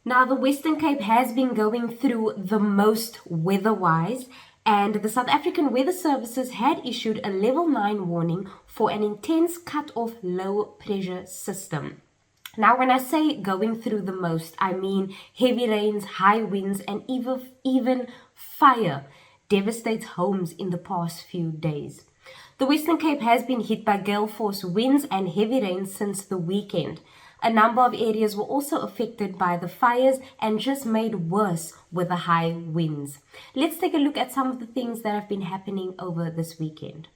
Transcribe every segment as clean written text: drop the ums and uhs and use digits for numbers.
Now, the Western Cape has been going through the most weather-wise, and the South African Weather Services had issued a level 9 warning for an intense cut-off low-pressure system. Now, when I say going through the most, I mean heavy rains, high winds, and even fire devastates homes in the past few days. The Western Cape has been hit by gale force winds and heavy rain since the weekend. A number of areas were also affected by the fires and just made worse with the high winds. Let's take a look at some of the things that have been happening over this weekend.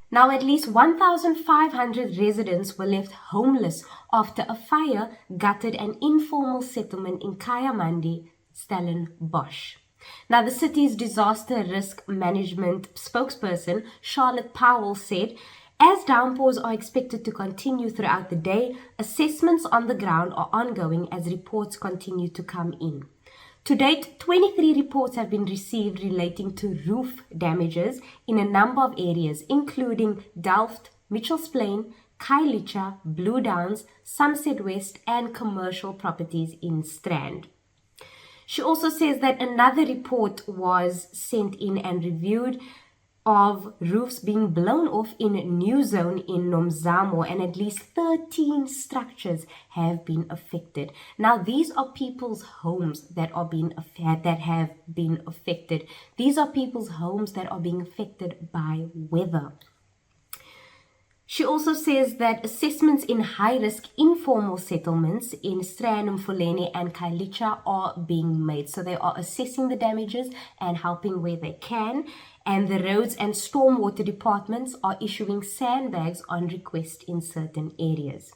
Now, at least 1,500 residents were left homeless after a fire gutted an informal settlement in Kayamandi, Stellenbosch. Now, the city's disaster risk management spokesperson, Charlotte Powell, said, as downpours are expected to continue throughout the day, assessments on the ground are ongoing as reports continue to come in. To date, 23 reports have been received relating to roof damages in a number of areas, including Delft, Mitchells Plain, Khayelitsha, Blue Downs, Sunset West, and commercial properties in Strand. She also says that another report was sent in and reviewed of roofs being blown off in New Zone in Nomzamo, and at least 13 structures have been affected. Now, these are people's homes that have been affected. These are people's homes that are being affected by weather. She also says that assessments in high-risk informal settlements in Strand, Mfuleni and Khayelitsha are being made. So they are assessing the damages and helping where they can. And the roads and stormwater departments are issuing sandbags on request in certain areas.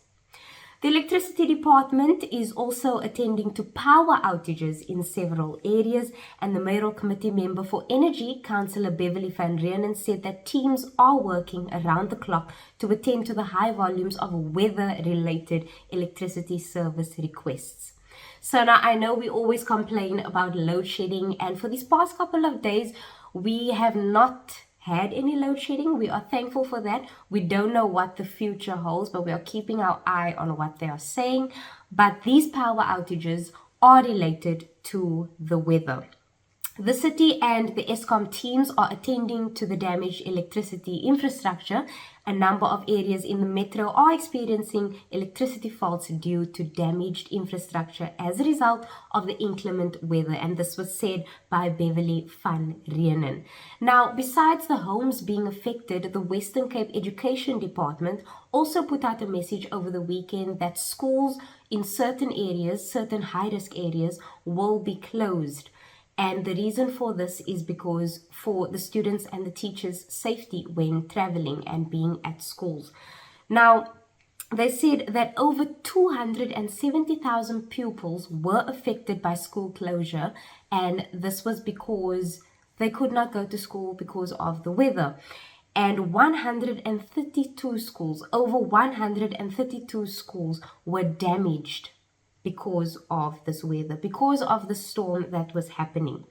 The electricity department is also attending to power outages in several areas, and the mayoral committee member for energy, Councillor Beverly van Renen, said that teams are working around the clock to attend to the high volumes of weather-related electricity service requests. So now I know we always complain about load shedding, and for these past couple of days, we have not had any load shedding. We are thankful for that. We don't know what the future holds, but we are keeping our eye on what they are saying. But these power outages are related to the weather. The city and the Eskom teams are attending to the damaged electricity infrastructure. A number of areas in the metro are experiencing electricity faults due to damaged infrastructure as a result of the inclement weather, and this was said by Beverly van Renen. Now, besides the homes being affected, the Western Cape Education Department also put out a message over the weekend that schools in certain areas, certain high-risk areas, will be closed. And the reason for this is because for the students and the teachers' safety when traveling and being at schools. Now, they said that over 270,000 pupils were affected by school closure, and this was because they could not go to school because of the weather. And 132 schools, over 132 schools were damaged because of this weather, because of the storm that was happening.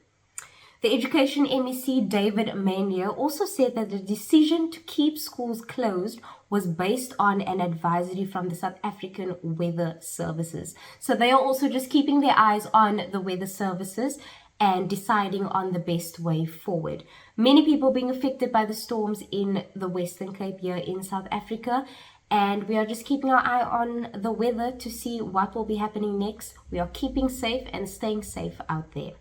The Education MEC, David Mania, also said that the decision to keep schools closed was based on an advisory from the South African Weather Services. So they are also just keeping their eyes on the weather services and deciding on the best way forward. Many people being affected by the storms in the Western Cape here in South Africa, and we are just keeping our eye on the weather to see what will be happening next. We are keeping safe and staying safe out there.